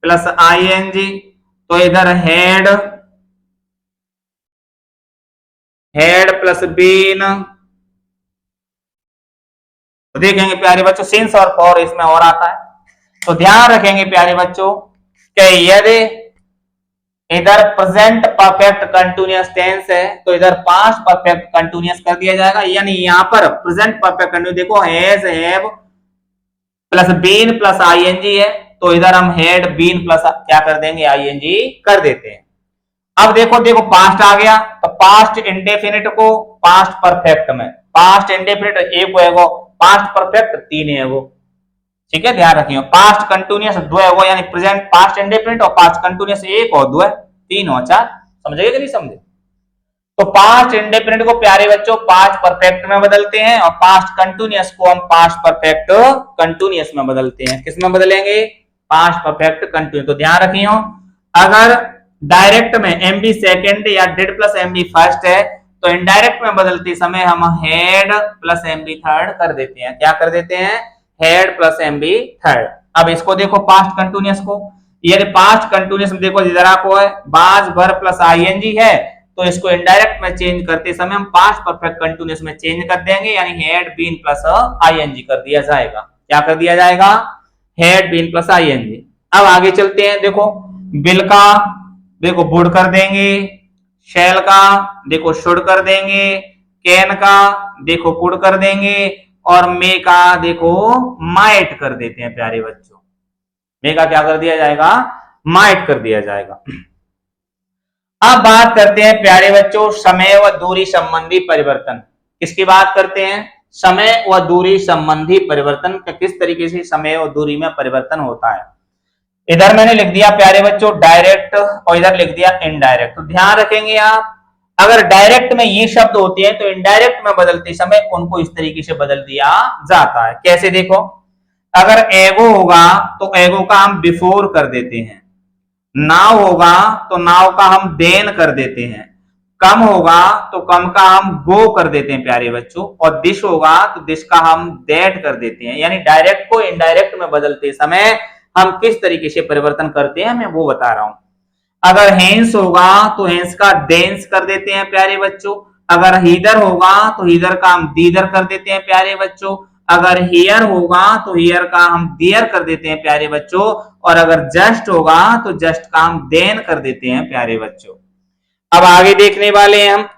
Speaker 1: plus ING, तो इधर हेड प्लस बीन, तो देखेंगे प्यारे बच्चों सिंस और फॉर इसमें और आता है। तो ध्यान रखेंगे प्यारे बच्चों कि यदि इधर प्रेजेंट परफेक्ट कंटिन्यूअस टेंस है तो इधर पास्ट परफेक्ट कंटिन्यूअस कर दिया जाएगा, यानी यहां पर प्रेजेंट परफेक्ट कंटिन्यूअस देखो has have plus been plus ING है, तो इधर हम हैड बीन प्लस क्या कर देंगे आईएनजी कर देते हैं। अब देखो पास्ट आ गया, तो पास्ट इंडेफिनिट को पास्ट परफेक्ट में, पास्ट इंडेफिनिट एक है वो, पास्ट परफेक्ट तीन है वो, ठीक है ध्यान रखिए। पास्ट कंटिन्यूअस दो है वो, यानी प्रेजेंट पास्ट इंडेफिनिट और पास्ट कंटिन्यूअस एक और दो है, तीन और चार, समझेगा कि नहीं समझे। तो पास्ट इंडेफिनिट को प्यारे बच्चों पास्ट परफेक्ट में बदलते हैं और पास्ट कंटिन्यूअस को हम पास्ट परफेक्ट कंटिन्यूअस में बदलते हैं। किस में बदलेंगे? Past perfect continuous. तो ध्यान रखिए अगर डायरेक्ट में एमबी सेकंड या डिड प्लस एमबी फर्स्ट है तो इनडायरेक्ट में बदलते समय हम हेड प्लस एमबी थर्ड कर देते हैं। क्या कर देते हैं? Head plus MB third. अब इसको देखो पास्ट कंटिन्यूअस को, यदि पास्ट कंटिन्यूअस में देखो जरा को है बाज वर प्लस आईएनजी है तो इसको इनडायरेक्ट में चेंज करते समय हम पास्ट परफेक्ट कंटिन्यूअस में चेंज कर देंगे, यानी हेड बीन प्लस आईएनजी कर दिया जाएगा। क्या कर दिया जाएगा? Had been plus ING. अब आगे चलते हैं, देखो बिल का देखो वुड कर देंगे, शैल का देखो शुड कर देंगे, कैन का देखो कुड कर देंगे और मे का देखो माइट कर देते हैं प्यारे बच्चों। मे का क्या कर दिया जाएगा? माइट कर दिया जाएगा। अब बात करते हैं प्यारे बच्चों समय व दूरी संबंधी परिवर्तन। किसकी बात करते हैं? समय व दूरी संबंधी परिवर्तन। किस तरीके से समय और दूरी में परिवर्तन होता है। इधर मैंने लिख दिया प्यारे बच्चों डायरेक्ट और इधर लिख दिया इनडायरेक्ट। तो ध्यान रखेंगे आप अगर डायरेक्ट में ये शब्द होते हैं तो इनडायरेक्ट में बदलते समय उनको इस तरीके से बदल दिया जाता है। कैसे? देखो अगर एगो होगा तो एगो का हम बिफोर कर देते हैं, नाव होगा तो नाव का हम देन कर देते हैं, कम होगा तो कम का हम गो कर देते हैं प्यारे बच्चों, और दिस होगा तो दिस का हम दैट कर देते हैं। यानी डायरेक्ट को इनडायरेक्ट में बदलते समय हम किस तरीके से परिवर्तन करते हैं मैं वो बता रहा हूं। अगर हेंस होगा तो हेंस का देंस कर देते हैं प्यारे बच्चों, अगर हीदर होगा तो हीदर का हम दीदर कर देते हैं प्यारे बच्चों, अगर हियर होगा तो हियर का हम दियर कर देते हैं प्यारे बच्चों, और अगर जस्ट होगा तो जस्ट का हम देन कर देते हैं प्यारे बच्चों। अब आगे देखने वाले हैं हम,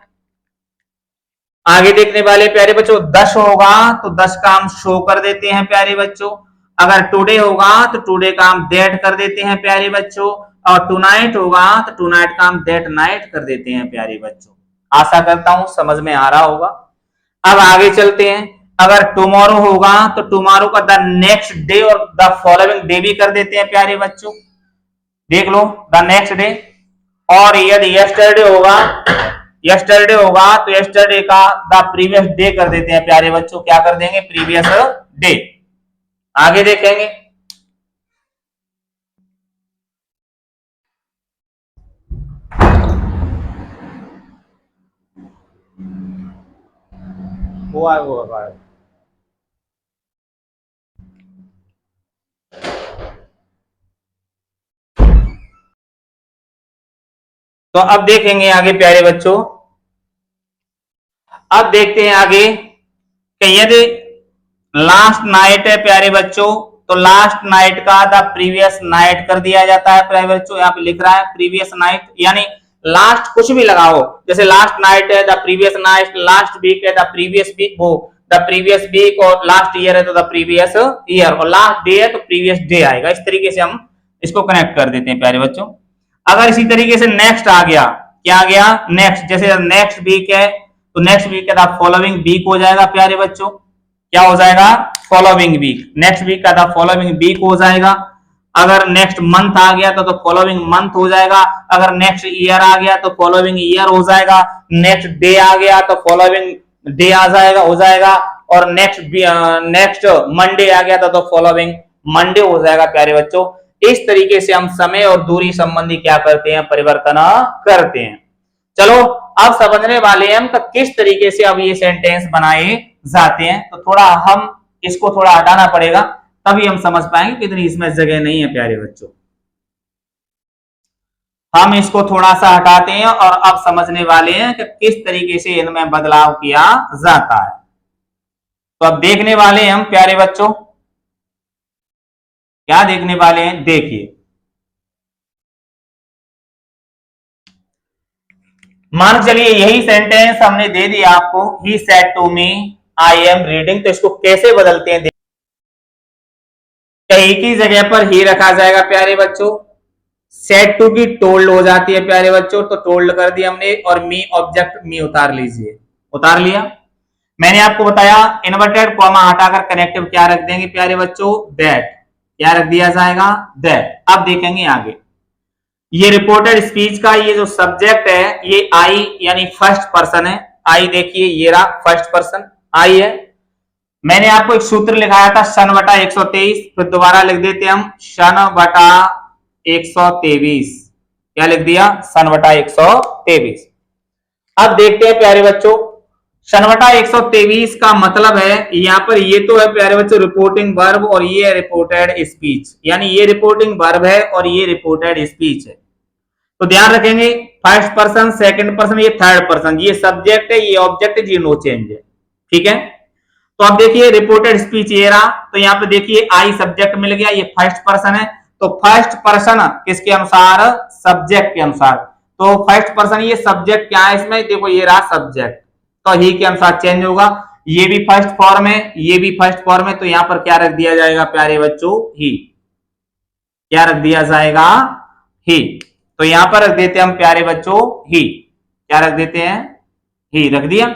Speaker 1: आगे देखने वाले प्यारे बच्चों 10 होगा तो 10 का हम शो कर देते हैं प्यारे बच्चों, अगर टुडे होगा तो टुडे का हम दैट कर देते हैं प्यारे बच्चों, और टुनाइट होगा तो टुनाइट का हम दैट नाइट कर देते हैं प्यारे बच्चों। आशा करता हूं समझ में आ रहा होगा। अब आगे चलते हैं, अगर टुमारो होगा तो टुमारो का द नेक्स्ट डे और द फॉलोइंग डे भी कर देते हैं प्यारे बच्चों, देख लो द नेक्स्ट डे। और यदि यस्टरडे होगा तो यस्टरडे का द प्रीवियस डे कर देते हैं प्यारे बच्चों। क्या कर देंगे? Previous day. आगे देखेंगे, वो आए वो आए। तो अब देखेंगे आगे प्यारे बच्चों, अब देखते हैं आगे कि यदि लास्ट नाइट है प्यारे बच्चों तो लास्ट नाइट का द प्रीवियस नाइट कर दिया जाता है प्यारे बच्चों। यहाँ पे लिख रहा है प्रीवियस नाइट, यानी लास्ट कुछ भी लगाओ, जैसे लास्ट नाइट है the previous night, last week है द प्रीवियस वीक, वो द प्रीवियस वीक, और लास्ट ईयर है तो द प्रीवियस ईयर, और लास्ट डे है तो प्रीवियस डे आएगा। इस तरीके से हम इसको कनेक्ट कर देते हैं प्यारे बच्चों। अगर इसी तरीके से नेक्स्ट आ गया, क्या आ गया? नेक्स्ट, जैसे नेक्स्ट वीक है तो नेक्स्ट वीक का द फॉलोइंग वीक हो जाएगा प्यारे बच्चों। क्या हो जाएगा? Following week. नेक्स्ट वीक का द फॉलोइंग वीक हो जाएगा। अगर नेक्स्ट मंथ आ गया तो फॉलोइंग मंथ हो जाएगा, अगर नेक्स्ट ईयर आ गया तो फॉलोइंग ईयर हो जाएगा, नेक्स्ट डे आ गया तो फॉलोइंग डे आ जाएगा हो जाएगा, और नेक्स्ट मंडे आ गया तो फॉलोइंग मंडे हो जाएगा प्यारे बच्चों। इस तरीके से हम समय और दूरी संबंधी क्या करते हैं, परिवर्तन करते हैं। चलो अब समझने वाले हैं हम किस तरीके से अब ये सेंटेंस बनाए जाते हैं। तो थोड़ा हम इसको थोड़ा हटाना पड़ेगा, तभी हम समझ पाएंगे कितनी इसमें जगह नहीं है प्यारे बच्चों। हम इसको थोड़ा सा हटाते हैं और अब समझने वाले हैं कि किस तरीके से इनमें बदलाव किया जाता है। तो अब देखने वाले हैं हम प्यारे बच्चों, क्या देखने वाले हैं, देखिए। मान चलिए यही सेंटेंस हमने दे दिया आपको, he said to me I am reading, तो इसको कैसे बदलते हैं। एक ही जगह पर ही रखा जाएगा प्यारे बच्चों, सेड टू की टोल्ड हो जाती है प्यारे बच्चों, तो टोल्ड कर दिया हमने, और मी ऑब्जेक्ट मी उतार लीजिए, उतार लिया। मैंने आपको बताया इन्वर्टेड कॉमा हटाकर कनेक्टिव क्या रख देंगे प्यारे बच्चों, दैट, क्या रख दिया जाएगा, दैट। अब देखेंगे आगे, ये रिपोर्टेड स्पीच का ये जो सब्जेक्ट है ये आई यानी फर्स्ट पर्सन है, आई देखिए ये रहा फर्स्ट पर्सन आई है। मैंने आपको एक सूत्र लिखाया था शन बटा 123, फिर दोबारा लिख देते हम शन बटा 123, क्या लिख दिया, सन बटा 123। अब देखते हैं प्यारे बच्चों, सन बटा 123 का मतलब है, यहां पर ये तो है प्यारे बच्चों रिपोर्टिंग वर्ब और ये है रिपोर्टेड स्पीच, यानी ये रिपोर्टिंग वर्ब है और ये रिपोर्टेड स्पीच है। तो ध्यान रखेंगे फर्स्ट पर्सन, सेकंड पर्सन, ये थर्ड पर्सन, ये सब्जेक्ट है, ये ऑब्जेक्ट है, ये नो चेंज है, ठीक है। तो अब देखिए रिपोर्टेड स्पीच ये रहा, तो यहाँ पे देखिए आई सब्जेक्ट मिल गया, ये फर्स्ट पर्सन है, तो फर्स्ट पर्सन किसके अनुसार, सब्जेक्ट के अनुसार। तो फर्स्ट पर्सन ये सब्जेक्ट क्या है इसमें, देखो ये रहा सब्जेक्ट, तो ही के अनुसार चेंज होगा, ये भी फर्स्ट फॉर्म है, ये भी फर्स्ट फॉर्म है, तो यहां पर क्या रख दिया जाएगा प्यारे बच्चों, ही, क्या रख दिया जाएगा, ही। तो यहां पर रख देते हैं हम प्यारे बच्चों ही, क्या रख देते हैं, ही रख दिया।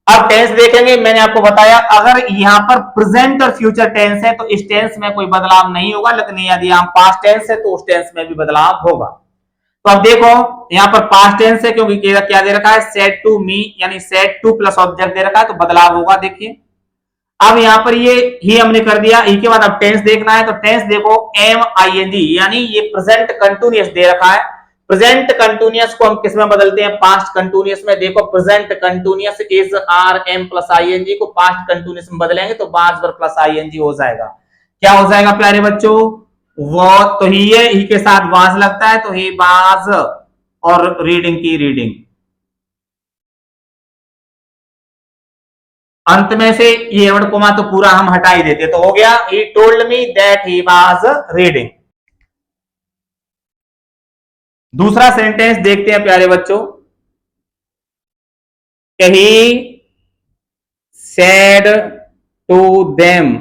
Speaker 1: अब टेंस देखेंगे, मैंने आपको बताया अगर यहां पर प्रेजेंट और फ्यूचर टेंस है तो इस टेंस में कोई बदलाव नहीं होगा, लेकिन यदि हम पास्ट टेंस है तो उस टेंस में भी बदलाव होगा। तो अब देखो यहां पर पास्ट टेंस है क्योंकि क्या दे रखा है, सेड टू मी, यानी said two plus object they रखा है, तो बदलाव होगा। देखिए अब यहां पर ये ही हमने कर दिया, ही के बाद अब टेंस देखना है, तो टेंस देखो एम आई एन जी, यानी ये प्रेजेंट कंटिन्यूअस दे रखा है। प्रेजेंट कंटिन्यूअस को हम किस में बदलते हैं, पास्ट कंटिन्यूअस में। देखो present continuous is are am plus I N G को पास्ट कंटिन्यूअस में बदलेंगे तो was verb plus I N G हो जाएगा। क्या हो जाएगा प्यारे बच्चों, वो तो ही है, ही के साथ वाज लगता है तो ही वाज, और रीडिंग की रीडिंग। अंत में से ये वर्ड कोमा तो पूरा हम हटा ही देते, तो हो गया ही told me that he was reading. दूसरा सेंटेंस देखते हैं प्यारे बच्चों, he said to them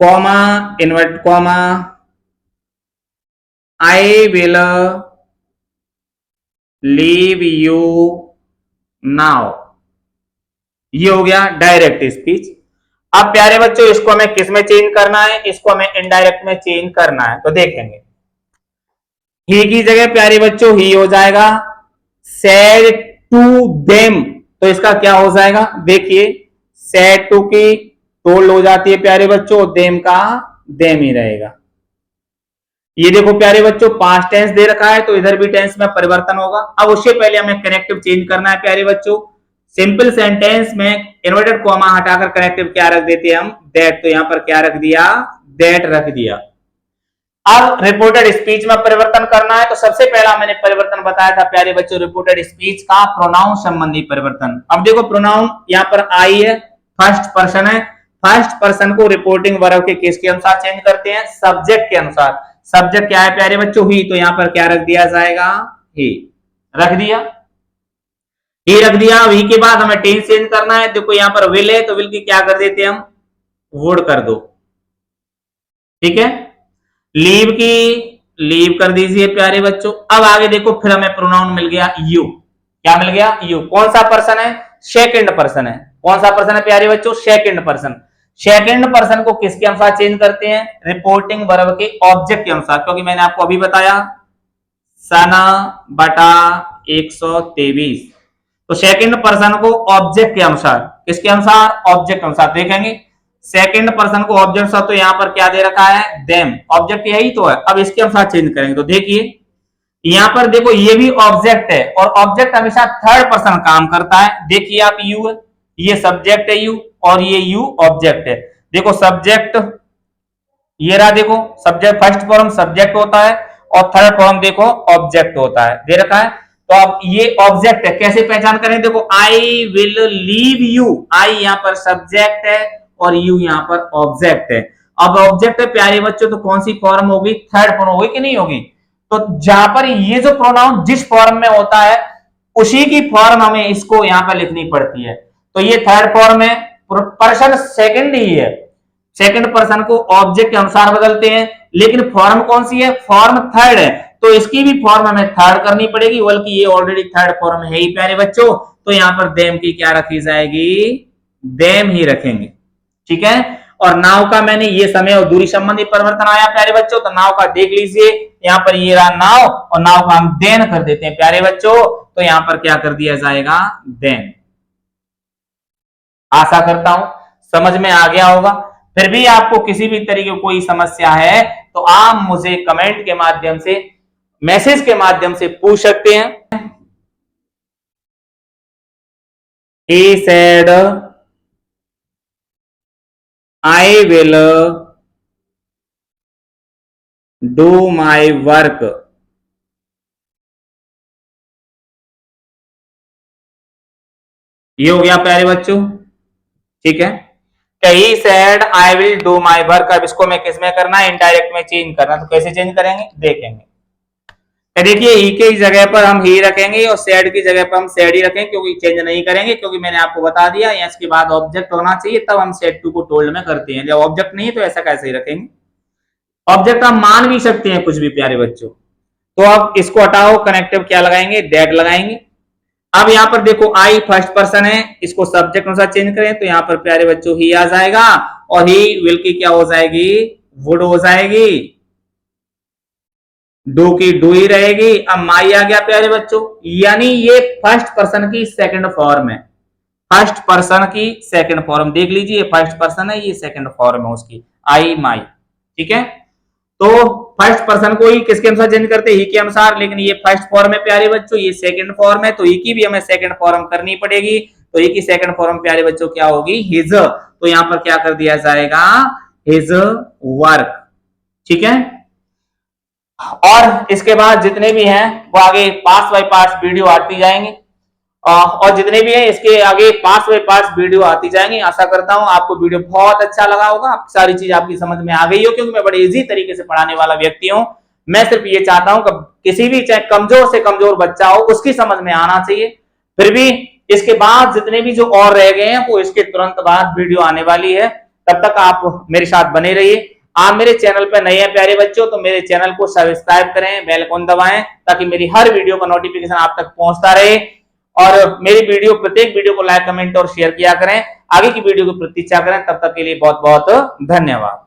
Speaker 1: comma invert comma I will leave you now, ये हो गया डायरेक्ट स्पीच। अब प्यारे बच्चों इसको हमें किस में चेंज करना है, इसको हमें इनडायरेक्ट में चेंज करना है। तो देखेंगे ही की जगह प्यारे बच्चों ही हो जाएगा, सेड टू देम, तो इसका क्या हो जाएगा, देखिए सेड टू की टोल्ड हो जाती है प्यारे बच्चों, देम का देम ही रहेगा। ये देखो प्यारे बच्चों पास्ट टेंस दे रखा है तो इधर भी टेंस में परिवर्तन होगा। अब उससे पहले हमें कनेक्टिव चेंज करना है प्यारे बच्चों। सिंपल सेंटेंस में इन्वर्टेड कॉमा हटाकर कनेक्टिव क्या रख देते हैं हम, दैट, तो यहां पर क्या रख दिया, दैट रख दिया। अब रिपोर्टेड स्पीच में परिवर्तन करना है, तो सबसे पहला मैंने परिवर्तन बताया था प्यारे बच्चों रिपोर्टेड स्पीच का प्रोनाउन संबंधी परिवर्तन। अब देखो प्रोनाउन यहां पर आई है, फर्स्ट पर्सन है, फर्स्ट पर्सन को रिपोर्टिंग वर्ब के केस के अनुसार चेंज करते हैं, सब्जेक्ट के अनुसार। सब्जेक्ट क्या है प्यारे बच्चों, ही, तो यहां पर क्या रख दिया जाएगा, ही रख दिया, ही रख दिया। ही के बाद हमें टेंस चेंज करना है, देखो यहां पर विल है तो विल की क्या कर देते हैं हम, वुड कर दो, ठीक है। लीव की लीव कर दीजिए प्यारे बच्चों। अब आगे देखो फिर हमें प्रोनाउन मिल गया यू, क्या मिल गया, यू। कौन सा पर्सन है, सेकंड पर्सन है। कौन सा पर्सन है प्यारे बच्चों, सेकंड पर्सन। सेकंड पर्सन को किसके अनुसार चेंज करते हैं? रिपोर्टिंग वर्ब के ऑब्जेक्ट के अनुसार, क्योंकि मैंने आपको अभी बताया सना बटा 123। तो सेकंड पर्सन को ऑब्जेक्ट के अनुसार, किसके अनुसार? ऑब्जेक्ट अनुसार देखेंगे। सेकंड पर्सन को ऑब्जेक्ट, तो यहां पर क्या दे रखा है? देम, ऑब्जेक्ट यही तो है। अब इसके अनुसार चेंज करेंगे तो देखिए यहां पर देखो ये भी ऑब्जेक्ट है और ऑब्जेक्ट हमेशा थर्ड पर्सन काम करता है। देखिए आप यू है, ये सब्जेक्ट है यू और ये यू ऑब्जेक्ट है। देखो सब्जेक्ट ये रहा, देखो सब्जेक्ट फर्स्ट फॉर्म सब्जेक्ट होता है और थर्ड फॉर्म देखो ऑब्जेक्ट होता है, दे रखा है। तो अब ये ऑब्जेक्ट है, कैसे पहचान करें? देखो आई विल लीव यू, आई यहां पर सब्जेक्ट है और यू यहां पर ऑब्जेक्ट है। अब ऑब्जेक्ट है प्यारे बच्चों, तो कौन सी फॉर्म होगी? थर्ड फॉर्म होगी कि नहीं होगी? तो जहां पर ये जो प्रोनाउन जिस फॉर्म में होता है उसी की फॉर्म हमें इसको यहां पर लिखनी पड़ती है। तो ये थर्ड फॉर्म है, पर्सन सेकंड ही है, सेकंड पर्सन को ऑब्जेक्ट के अनुसार बदलते हैं, लेकिन फॉर्म कौन सी है? फॉर्म थर्ड है, तो इसकी भी फॉर्म हमें थर्ड करनी पड़ेगी, बल्कि ये ऑलरेडी थर्ड फॉर्म है ही प्यारे बच्चों। तो यहां पर देम की क्या रखी जाएगी? देम ही रखेंगे, ठीक है। और नाव का मैंने ये समय और दूरी संबंधी परिवर्तन आया प्यारे बच्चों, तो नाव का देख लीजिए, यहां पर ये रहा नाव और नाव का हम देन कर देते हैं प्यारे बच्चों, तो यहां पर क्या कर दिया जाएगा? देन। आशा करता हूं समझ में आ गया होगा। फिर भी आपको किसी भी तरीके की कोई समस्या है तो आप मुझे कमेंट के माध्यम से, मैसेज के माध्यम से पूछ सकते हैं। He said I will do my work। ये हो गया प्यारे बच्चों, ठीक है। He said I will do my work, अब इसको मैं किस में करना है? इनडायरेक्ट में चेंज करना, तो कैसे चेंज करेंगे देखेंगे। तो देखिए ही के जगह पर हम ही रखेंगे और सेड की जगह पर हम सेड ही रखेंगे, क्योंकि चेंज नहीं करेंगे, क्योंकि मैंने आपको बता दिया या इसके बाद ऑब्जेक्ट होना चाहिए, तब हम सेड टू को टोल्ड में करते हैं। जब ऑब्जेक्ट नहीं है तो ऐसा कैसे ही रखेंगे? ऑब्जेक्ट हम मान भी सकते हैं कुछ भी प्यारे बच्चों। तो अब इसको हटाओ, कनेक्टिव क्या लगाएंगे? दैट लगाएंगे। अब यहां पर देखो आई फर्स्ट पर्सन है, इसको सब्जेक्ट अनुसार चेंज करें तो यहां पर प्यारे बच्चों ही आ जाएगा और ही विल की क्या हो जाएगी? वुड हो जाएगी। डू की डू ही रहेगी। अब माई आ गया प्यारे बच्चों, यानी ये फर्स्ट पर्सन की सेकंड फॉर्म है, फर्स्ट पर्सन की सेकंड फॉर्म देख लीजिए, ये फर्स्ट पर्सन है, ये सेकंड फॉर्म है उसकी, आई माई, ठीक है। तो फर्स्ट पर्सन को ही किसके अनुसार चेंज करते हैं? ही के अनुसार, लेकिन ये फर्स्ट फॉर्म है प्यारे बच्चों, ये सेकंड फॉर्म है, तो ही की भी हमें सेकंड फॉर्म करनी पड़ेगी। तो ही की सेकंड फॉर्म प्यारे बच्चों क्या होगी? हिज। तो यहां पर क्या कर दिया जाएगा? हिज वर्क, ठीक है। और इसके बाद जितने भी हैं वो आगे पार्ट्स बाय पार्ट्स वीडियो आती जाएंगे, और जितने भी हैं इसके आगे पार्ट्स बाय पार्ट्स वीडियो आती जाएंगी। आशा करता हूं आपको वीडियो बहुत अच्छा लगा होगा, आप सारी चीज आपकी समझ में आ गई हो, क्योंकि मैं बड़े इजी तरीके से पढ़ाने वाला व्यक्ति हूं। मैं सिर्फ ये चाहता हूं कि किसी भी चाहे कमजोर से कमजोर बच्चा हो उसकी समझ में आना चाहिए। फिर भी इसके बाद जितने भी जो और रह गए हैं वो इसके तुरंत बाद वीडियो आने वाली है, तब तक आप मेरे साथ बने रहिए। आप मेरे चैनल पर नए हैं प्यारे बच्चों, तो मेरे चैनल को सब्सक्राइब करें, बेल आइकन दबाएं, ताकि मेरी हर वीडियो का नोटिफिकेशन आप तक पहुंचता रहे। और मेरी वीडियो, प्रत्येक वीडियो को लाइक, कमेंट और शेयर किया करें। आगे की वीडियो की प्रतीक्षा करें। तब तक के लिए बहुत बहुत धन्यवाद।